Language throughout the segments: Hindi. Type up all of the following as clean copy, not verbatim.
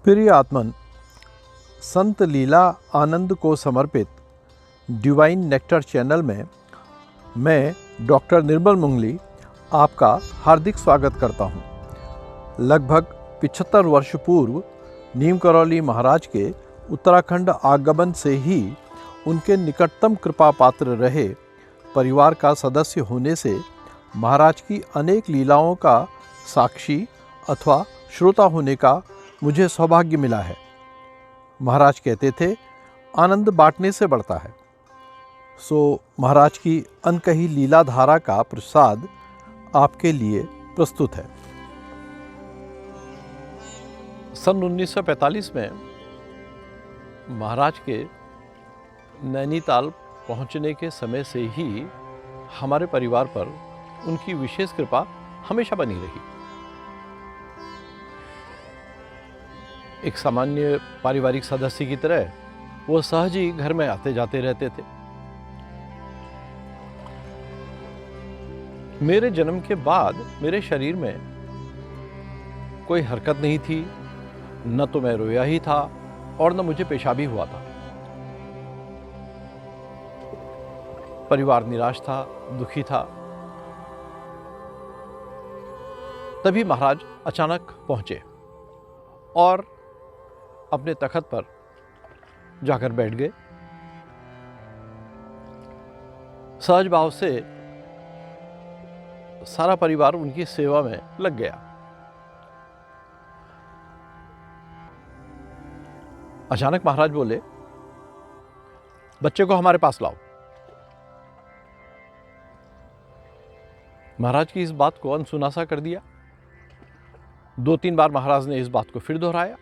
प्रिय आत्मन, संत लीला आनंद को समर्पित डिवाइन नेक्टर चैनल में मैं डॉक्टर निर्मल मुंगली आपका हार्दिक स्वागत करता हूं। लगभग 75 वर्ष पूर्व नीम करौली महाराज के उत्तराखंड आगमन से ही उनके निकटतम कृपा पात्र रहे परिवार का सदस्य होने से महाराज की अनेक लीलाओं का साक्षी अथवा श्रोता होने का मुझे सौभाग्य मिला है। महाराज कहते थे, आनंद बांटने से बढ़ता है। सो महाराज की अनकही लीला धारा का प्रसाद आपके लिए प्रस्तुत है। सन 1945 में महाराज के नैनीताल पहुंचने के समय से ही हमारे परिवार पर उनकी विशेष कृपा हमेशा बनी रही। एक सामान्य पारिवारिक सदस्य की तरह वो सहज ही घर में आते जाते रहते थे। मेरे जन्म के बाद मेरे शरीर में कोई हरकत नहीं थी, न तो मैं रोया ही था और न मुझे पेशाबी हुआ था। परिवार निराश था, दुखी था। तभी महाराज अचानक पहुंचे और अपने तख्त पर जाकर बैठ गए। सहज भाव से सारा परिवार उनकी सेवा में लग गया। अचानक महाराज बोले, बच्चे को हमारे पास लाओ। महाराज की इस बात को अनसुना सा कर दिया। 2-3 बार महाराज ने इस बात को फिर दोहराया।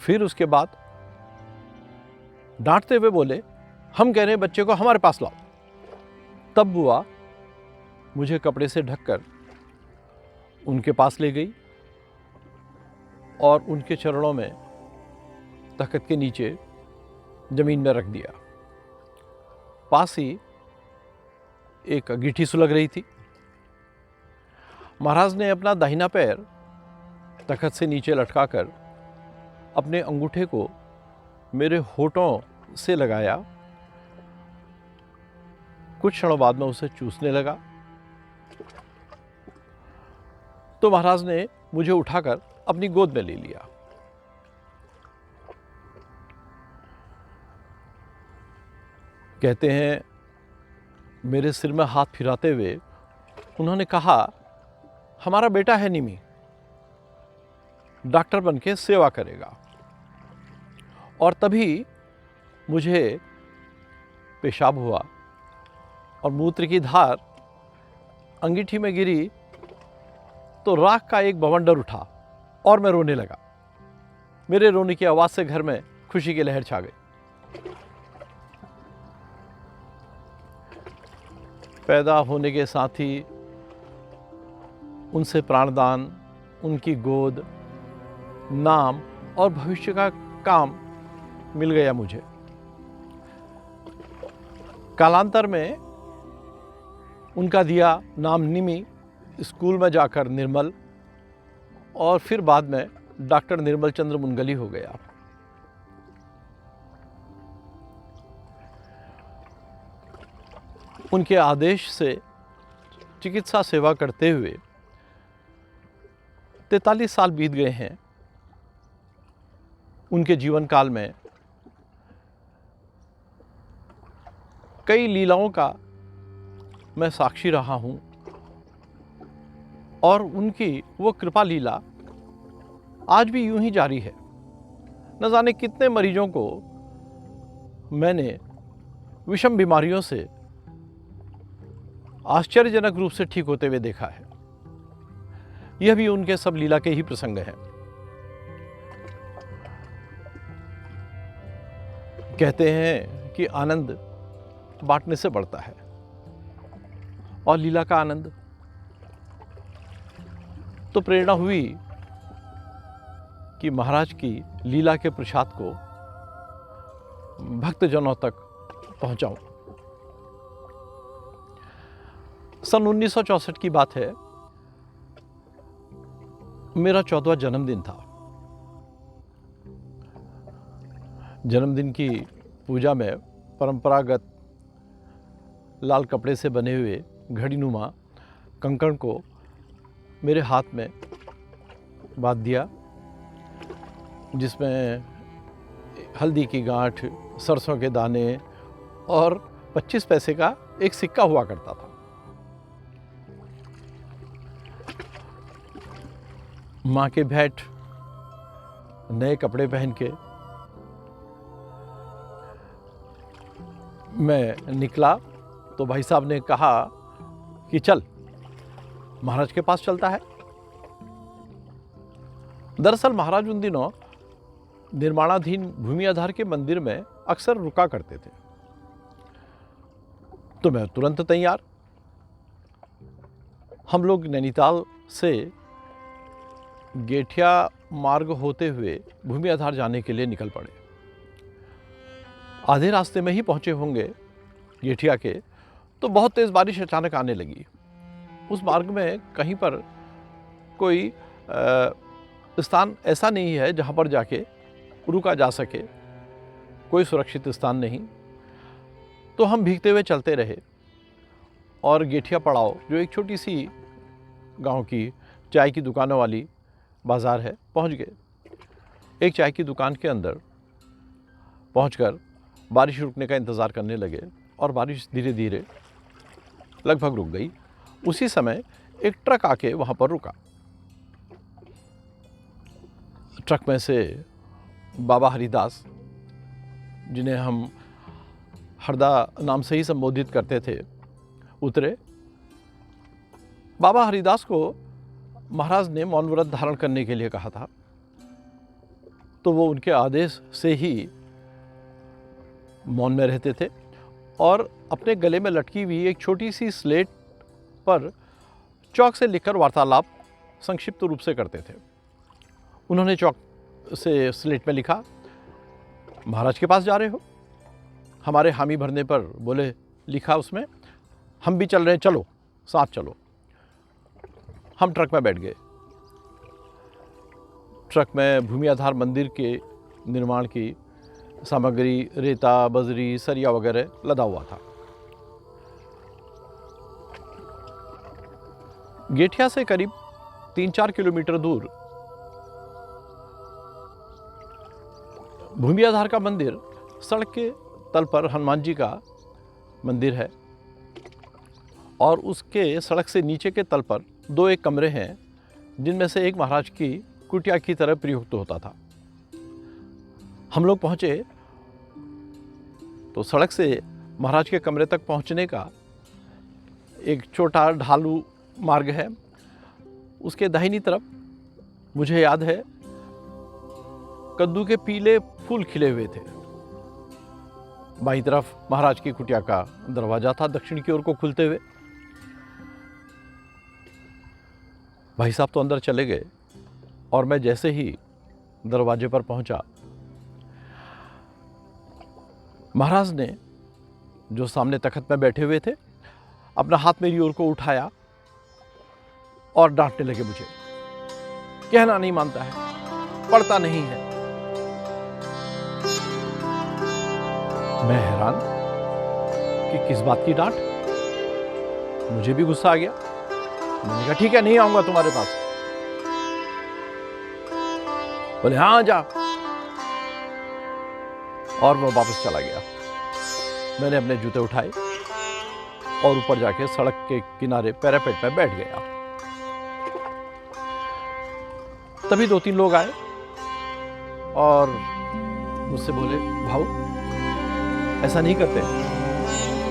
फिर उसके बाद डांटते हुए बोले, हम कह रहे हैं बच्चे को हमारे पास लाओ। तब बुआ मुझे कपड़े से ढककर उनके पास ले गई और उनके चरणों में तख्त के नीचे जमीन में रख दिया। पास ही एक अंगीठी सुलग रही थी। महाराज ने अपना दाहिना पैर तख्त से नीचे लटकाकर अपने अंगूठे को मेरे होठों से लगाया। कुछ क्षणों बाद में उसे चूसने लगा तो महाराज ने मुझे उठाकर अपनी गोद में ले लिया। कहते हैं, मेरे सिर में हाथ फिराते हुए उन्होंने कहा, हमारा बेटा है निमी, डॉक्टर बनके सेवा करेगा। और तभी मुझे पेशाब हुआ और मूत्र की धार अंगीठी में गिरी तो राख का एक बवंडर उठा और मैं रोने लगा। मेरे रोने की आवाज से घर में खुशी की लहर छा गई। पैदा होने के साथ ही उनसे प्राणदान, उनकी गोद, नाम और भविष्य का काम मिल गया मुझे। कालांतर में उनका दिया नाम निमी, स्कूल में जाकर निर्मल और फिर बाद में डॉक्टर निर्मल चंद्र मुंगली हो गया। उनके आदेश से चिकित्सा सेवा करते हुए 43 साल बीत गए हैं। उनके जीवन काल में कई लीलाओं का मैं साक्षी रहा हूं और उनकी वो कृपा लीला आज भी यूं ही जारी है। न जाने कितने मरीजों को मैंने विषम बीमारियों से आश्चर्यजनक रूप से ठीक होते हुए देखा है। यह भी उनके सब लीला के ही प्रसंग हैं। कहते हैं कि आनंद बांटने से बढ़ता है और लीला का आनंद। तो प्रेरणा हुई कि महाराज की लीला के प्रसाद को भक्तजनों तक पहुंचाऊं। सन 1964 की बात है। मेरा 14वां जन्मदिन था। जन्मदिन की पूजा में परंपरागत लाल कपड़े से बने हुए घड़ीनुमा कंकण को मेरे हाथ में बांध दिया, जिसमें हल्दी की गांठ, सरसों के दाने और 25 पैसे का एक सिक्का हुआ करता था। माँ के भेंट नए कपड़े पहन के मैं निकला तो भाई साहब ने कहा कि चल महाराज के पास चलता है। दरअसल महाराज उन दिनों निर्माणाधीन भूमि आधार के मंदिर में अक्सर रुका करते थे। तो मैं तुरंत तैयार। हम लोग नैनीताल से गेठिया मार्ग होते हुए भूमि आधार जाने के लिए निकल पड़े। आधे रास्ते में ही पहुंचे होंगे गेठिया के तो बहुत तेज बारिश अचानक आने लगी। उस मार्ग में कहीं पर कोई स्थान ऐसा नहीं है जहां पर जाके रुका जा सके, कोई सुरक्षित स्थान नहीं। तो हम भीगते हुए चलते रहे और गेठिया पड़ाव, जो एक छोटी सी गांव की चाय की दुकानों वाली बाज़ार है, पहुंच गए। एक चाय की दुकान के अंदर पहुंचकर बारिश रुकने का इंतज़ार करने लगे और बारिश धीरे धीरे लगभग रुक गई। उसी समय एक ट्रक आके वहाँ पर रुका। ट्रक में से बाबा हरिदास, जिन्हें हम हरदा नाम से ही संबोधित करते थे, उतरे। बाबा हरिदास को महाराज ने मौन व्रत धारण करने के लिए कहा था, तो वो उनके आदेश से ही मौन में रहते थे और अपने गले में लटकी हुई एक छोटी सी स्लेट पर चौक से लिखकर वार्तालाप संक्षिप्त रूप से करते थे। उन्होंने चौक से स्लेट में लिखा, महाराज के पास जा रहे हो? हमारे हामी भरने पर बोले, लिखा उसमें, हम भी चल रहे हैं, चलो साथ चलो। हम ट्रक में बैठ गए। ट्रक में भूमि आधार मंदिर के निर्माण की सामग्री, रेता, बजरी, सरिया वगैरह लदा हुआ था। गेठिया से करीब 3-4 किलोमीटर दूर भूमि आधार का मंदिर, सड़क के तल पर हनुमान जी का मंदिर है और उसके सड़क से नीचे के तल पर 2 एक कमरे हैं, जिनमें से एक महाराज की कुटिया की तरह प्रयुक्त होता था। हम लोग पहुँचे तो सड़क से महाराज के कमरे तक पहुँचने का एक छोटा ढालू मार्ग है। उसके दाहिनी तरफ मुझे याद है कद्दू के पीले फूल खिले हुए थे। बाईं तरफ महाराज की कुटिया का दरवाजा था, दक्षिण की ओर को खुलते हुए। भाई साहब तो अंदर चले गए और मैं जैसे ही दरवाजे पर पहुंचा, महाराज ने, जो सामने तख्त में बैठे हुए थे, अपना हाथ मेरी ओर को उठाया और डांटने लगे मुझे। कहना नहीं मानता है, पढ़ता नहीं है। मैं हैरान कि किस बात की डांट। मुझे भी गुस्सा आ गया। मैंने कहा, ठीक है, नहीं आऊंगा तुम्हारे पास। बोले, हाँ जा। और वो वापस चला गया। मैंने अपने जूते उठाए और ऊपर जाके सड़क के किनारे पैरापेट में बैठ गया। तभी 2-3 लोग आए और मुझसे बोले, भाऊ ऐसा नहीं करते,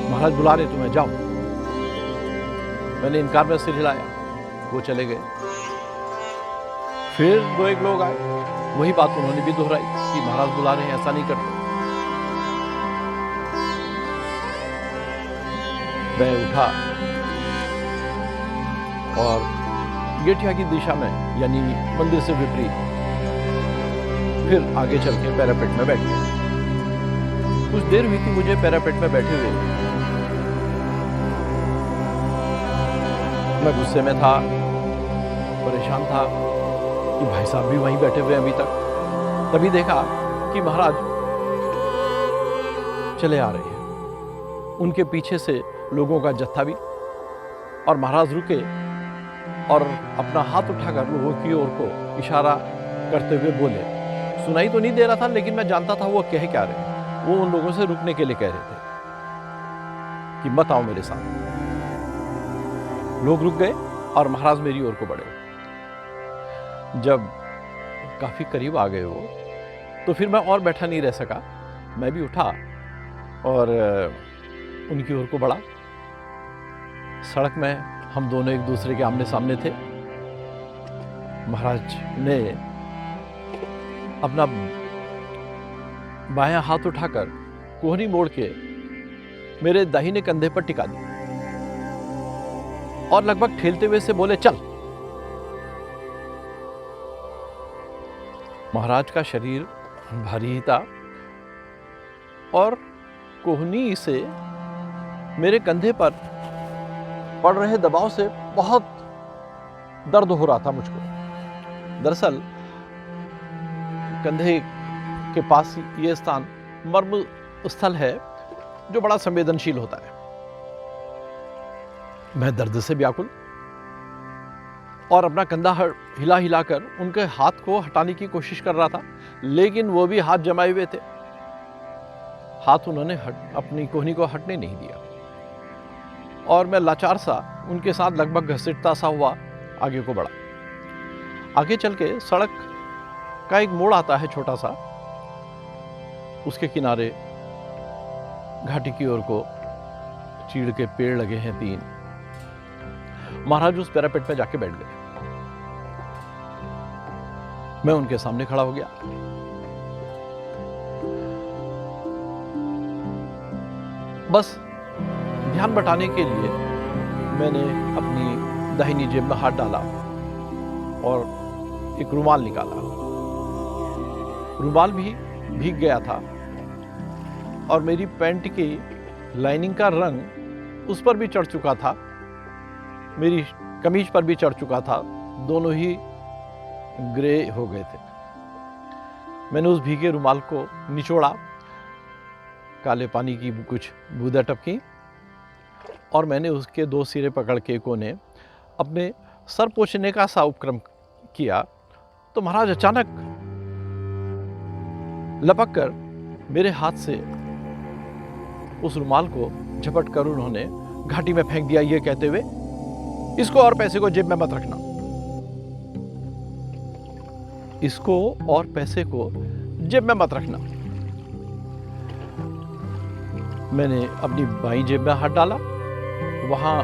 महाराज बुला रहे तुम्हें, जाओ। मैंने इनकार में सिर हिलाया, वो चले गए। फिर 2 एक लोग आए, वही बात उन्होंने भी दोहराई कि महाराज बुला रहे हैं, ऐसा नहीं करते। मैं उठा और गेठिया की दिशा में, यानी मंदिर से विपरीत, फिर आगे चल के पैरापेट में बैठ गया। कुछ देर हुई थी मुझे पैरापेट में बैठे हुए। मैं गुस्से में था, परेशान था कि भाई साहब भी वहीं बैठे हुए अभी तक। तभी देखा कि महाराज चले आ रहे हैं। उनके पीछे से लोगों का जत्था भी, और महाराज रुके और अपना हाथ उठाकर लोगों की ओर को इशारा करते हुए बोले। सुनाई तो नहीं दे रहा था, लेकिन मैं जानता था वो कह क्या रहे हैं। वो उन लोगों से रुकने के लिए कह रहे थे कि मत आओ मेरे साथ। लोग रुक गए और महाराज मेरी ओर को बढ़े। जब काफी करीब आ गए वो, तो फिर मैं और बैठा नहीं रह सका। मैं भी उठा और उनकी ओर को बढ़ा। सड़क में हम दोनों एक दूसरे के आमने सामने थे। महाराज ने अपना बायां हाथ उठाकर कोहनी मोड़ के मेरे दाहिने कंधे पर टिका दी और लगभग ठेलते हुए से बोले, चल। महाराज का शरीर भारी ही था और कोहनी से मेरे कंधे पर पड़ रहे दबाव से बहुत दर्द हो रहा था मुझको। दरअसल कंधे के पास ये स्थान मर्म स्थल है जो बड़ा संवेदनशील होता है। मैं दर्द से व्याकुल और अपना कंधा हिला हिलाकर उनके हाथ को हटाने की कोशिश कर रहा था, लेकिन वो भी हाथ जमाए हुए थे। हाथ उन्होंने अपनी कोहनी को हटने नहीं दिया और मैं लाचार सा उनके साथ लगभग घसीटता सा हुआ आगे को बढ़ा। आगे चल के सड़क का एक मोड़ आता है छोटा सा, उसके किनारे घाटी की ओर को चीड़ के पेड़ लगे हैं 3। महाराज उस पैरापेट पे जाके बैठ गए। मैं उनके सामने खड़ा हो गया। बस ध्यान बटाने के लिए मैंने अपनी दाहिनी जेब में हाथ डाला और एक रुमाल निकाला। रुमाल भी भीग गया था और मेरी पैंट की लाइनिंग का रंग उस पर भी चढ़ चुका था, मेरी कमीज पर भी चढ़ चुका था। दोनों ही ग्रे हो गए थे। मैंने उस भीगे रुमाल को निचोड़ा, काले पानी की कुछ बूंदें टपकी और मैंने उसके 2 सिरे पकड़ के कोने अपने सर पोंछने का सा उपक्रम किया तो महाराज अचानक लपक कर मेरे हाथ से उस रुमाल को झपट कर उन्होंने घाटी में फेंक दिया, ये कहते हुए, इसको और पैसे को जेब में मत रखना। इसको और पैसे को जेब में मत रखना। मैंने अपनी बाईं जेब में हाथ डाला। वहां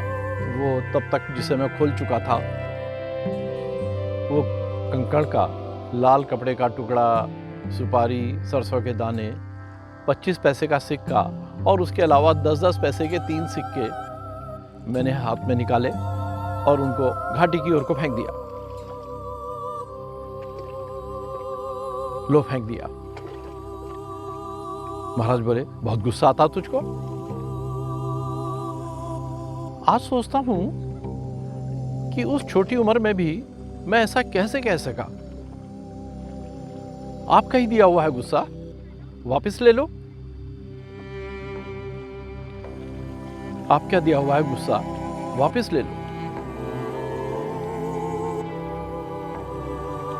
वो तब तक जिसे मैं खोल चुका था, वो कंकड़ का लाल कपड़े का टुकड़ा, सुपारी, सरसों के दाने, 25 पैसे का सिक्का और उसके अलावा 10-10 पैसे के 3 सिक्के मैंने हाथ में निकाले और उनको घाटी की ओर को फेंक दिया। लो, फेंक दिया। महाराज बोले, बहुत गुस्सा आता तुझको? आज सोचता हूं कि उस छोटी उम्र में भी मैं ऐसा कैसे कह सका। आपका ही दिया हुआ है गुस्सा, वापस ले लो। आपका दिया हुआ है गुस्सा, वापस ले लो।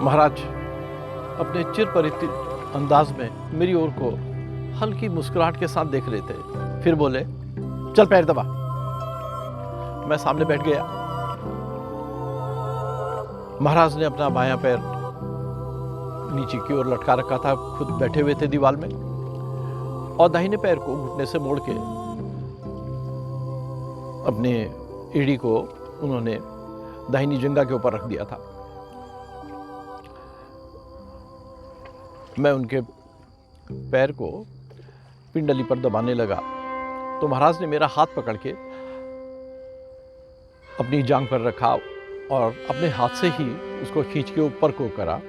महाराज अपने चिरपरिचित अंदाज में मेरी ओर को हल्की मुस्कुराहट के साथ देख रहे थे। फिर बोले, चल पैर दबा। मैं सामने बैठ गया। महाराज ने अपना बायां पैर नीचे की ओर लटका रखा था, खुद बैठे हुए थे दीवार में, और दाहिने पैर को घुटने से मोड़ के अपने एड़ी को उन्होंने दाहिनी जंघा के ऊपर रख दिया था। मैं उनके पैर को पिंडली पर दबाने लगा तो महाराज ने मेरा हाथ पकड़ के अपनी जांघ पर रखा और अपने हाथ से ही उसको खींच के ऊपर को करा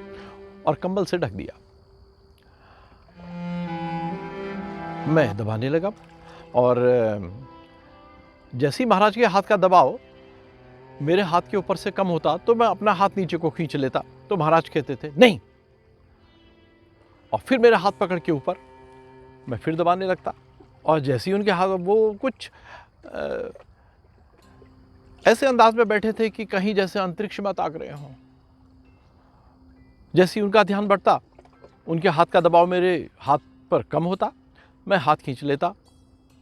और कंबल से ढक दिया। मैं दबाने लगा और जैसे ही महाराज के हाथ का दबाव मेरे हाथ के ऊपर से कम होता तो मैं अपना हाथ नीचे को खींच लेता, तो महाराज कहते थे नहीं, और फिर मेरा हाथ पकड़ के ऊपर मैं फिर दबाने लगता। और जैसे ही उनके हाथ, वो कुछ ऐसे अंदाज में बैठे थे कि कहीं जैसे अंतरिक्ष में ताक रहे हों। जैसे ही उनका ध्यान बढ़ता, उनके हाथ का दबाव मेरे हाथ पर कम होता, मैं हाथ खींच लेता,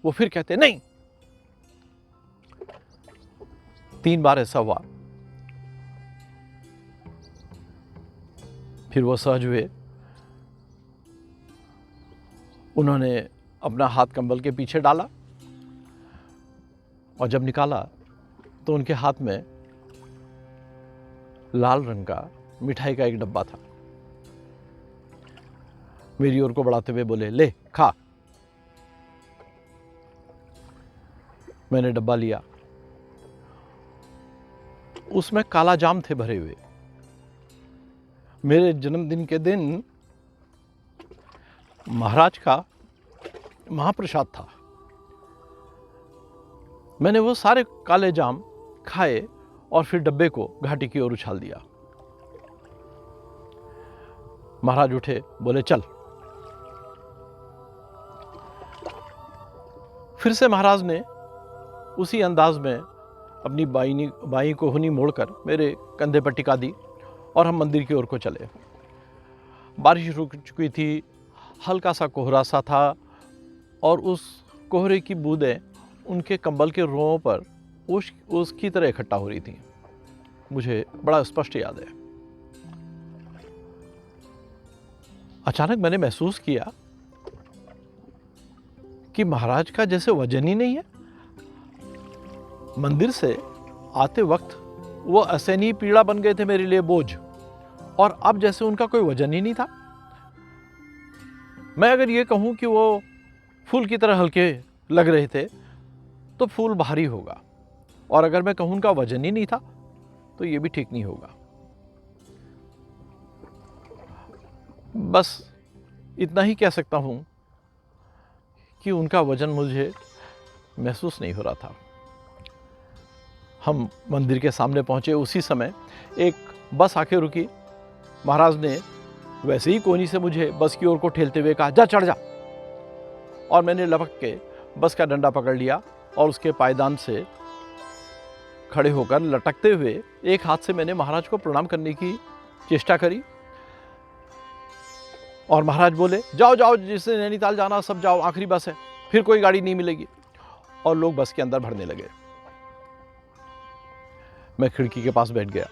वो फिर कहते नहीं। 3 बार ऐसा हुआ। फिर वो सहज हुए, उन्होंने अपना हाथ कंबल के पीछे डाला और जब निकाला तो उनके हाथ में लाल रंग का मिठाई का एक डब्बा था। मेरी ओर को बढ़ाते हुए बोले, ले खा। मैंने डब्बा लिया, उसमें काला जाम थे भरे हुए। मेरे जन्मदिन के दिन महाराज का महाप्रसाद था। मैंने वो सारे काले जाम खाए और फिर डब्बे को घाटी की ओर उछाल दिया। महाराज उठे, बोले चल। फिर से महाराज ने उसी अंदाज में अपनी बाई कोहनी मोड़कर मेरे कंधे पर टिका दी और हम मंदिर की ओर को चले। बारिश रुक चुकी थी, हल्का सा कोहरा सा था और उस कोहरे की बूंदें उनके कंबल के रोंों पर उसकी तरह इकट्ठा हो रही थी। मुझे बड़ा स्पष्ट याद है। अचानक मैंने महसूस किया कि महाराज का जैसे वजन ही नहीं है। मंदिर से आते वक्त वो असहनीय पीड़ा बन गए थे मेरे लिए, बोझ, और अब जैसे उनका कोई वजन ही नहीं था। मैं अगर ये कहूं कि वो फूल की तरह हल्के लग रहे थे तो फूल भारी होगा, और अगर मैं कहूं उनका वजन ही नहीं था तो ये भी ठीक नहीं होगा। बस इतना ही कह सकता हूं कि उनका वजन मुझे महसूस नहीं हो रहा था। हम मंदिर के सामने पहुंचे, उसी समय एक बस आके रुकी। महाराज ने वैसे ही कोहनी से मुझे बस की ओर को ठेलते हुए कहा, जा चढ़ जा। और मैंने लपक के बस का डंडा पकड़ लिया और उसके पायदान से खड़े होकर लटकते हुए एक हाथ से मैंने महाराज को प्रणाम करने की चेष्टा करी। और महाराज बोले, जाओ जाओ, जिससे नैनीताल जाना सब जाओ, आखिरी बस है, फिर कोई गाड़ी नहीं मिलेगी। और लोग बस के अंदर भरने लगे। मैं खिड़की के पास बैठ गया।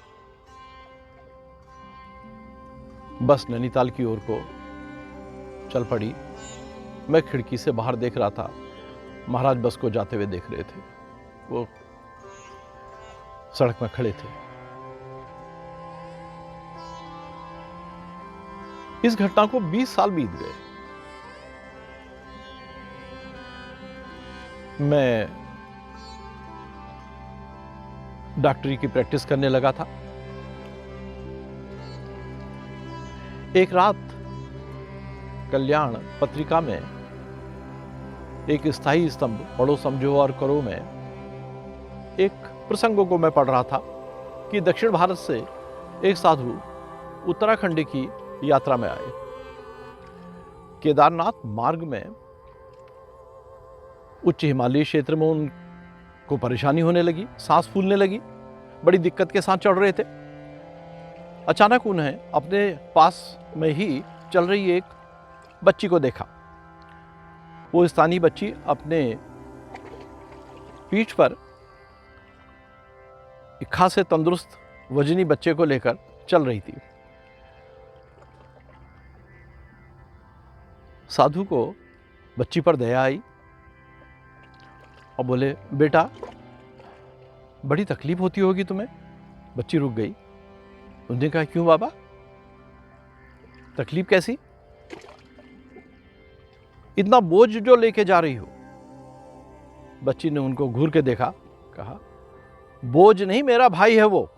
बस नैनीताल की ओर को चल पड़ी। मैं खिड़की से बाहर देख रहा था, महाराज बस को जाते हुए देख रहे थे। वो सड़क में खड़े थे। इस घटना को 20 साल बीत गए। मैं डॉक्टरी की प्रैक्टिस करने लगा था। एक रात कल्याण पत्रिका में एक स्थायी स्तंभ पढ़ो समझो और करो में एक प्रसंगों को मैं पढ़ रहा था कि दक्षिण भारत से एक साधु उत्तराखंड की यात्रा में आए। केदारनाथ मार्ग में उच्च हिमालयी क्षेत्र में उनको परेशानी होने लगी, सांस फूलने लगी, बड़ी दिक्कत के साथ चढ़ रहे थे। अचानक उन्हें अपने पास में ही चल रही एक बच्ची को देखा। वो स्थानीय बच्ची अपने पीठ पर एक खासे तंदुरुस्त वजनी बच्चे को लेकर चल रही थी। साधु को बच्ची पर दया आई और बोले, बेटा बड़ी तकलीफ होती होगी तुम्हें। बच्ची रुक गई। उन्होंने कहा, क्यों बाबा, तकलीफ कैसी? इतना बोझ जो लेके जा रही हो। बच्ची ने उनको घूर के देखा, कहा, बोझ नहीं, मेरा भाई है वो।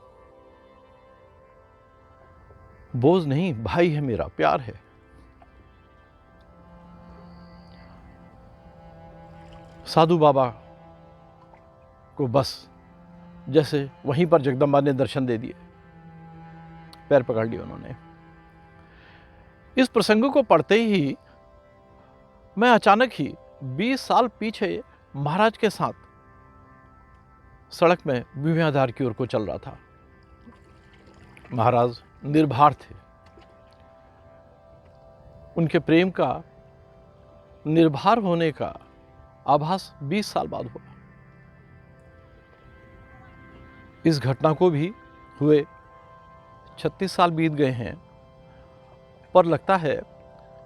बोझ नहीं, भाई है मेरा, प्यार है। साधु बाबा को बस जैसे वहीं पर जगदम्बा ने दर्शन दे दिए, पैर पकड़ लिए उन्होंने। इस प्रसंग को पढ़ते ही मैं अचानक ही 20 साल पीछे महाराज के साथ सड़क में विवियाधार की ओर को चल रहा था। महाराज निर्भर थे। उनके प्रेम का निर्भर होने का आभास 20 साल बाद हुआ। इस घटना को भी हुए 36 साल बीत गए हैं, पर लगता है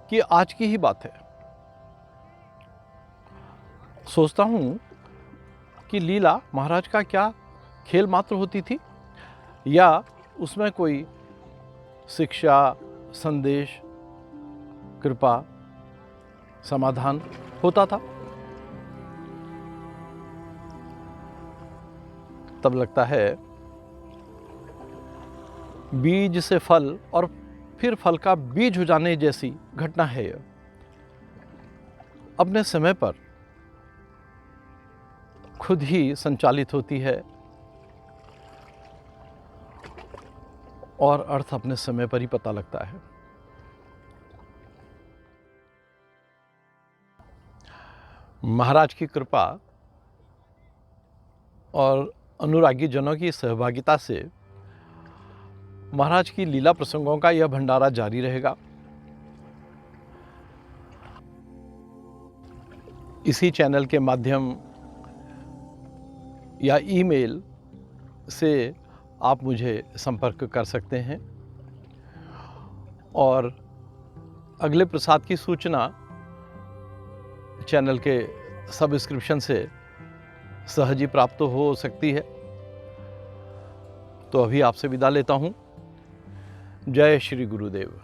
कि आज की ही बात है। सोचता हूं कि लीला महाराज का क्या खेल मात्र होती थी, या उसमें कोई शिक्षा, संदेश, कृपा, समाधान होता था। तब लगता है बीज से फल और फिर फल का बीज हो जाने जैसी घटना है यह। अपने समय पर खुद ही संचालित होती है और अर्थ अपने समय पर ही पता लगता है। महाराज की कृपा और अनुरागी जनों की सहभागिता से महाराज की लीला प्रसंगों का यह भंडारा जारी रहेगा। इसी चैनल के माध्यम या ईमेल से आप मुझे संपर्क कर सकते हैं और अगले प्रसाद की सूचना चैनल के सब्सक्रिप्शन से सहज ही प्राप्त हो सकती है। तो अभी आपसे विदा लेता हूँ। जय श्री गुरुदेव।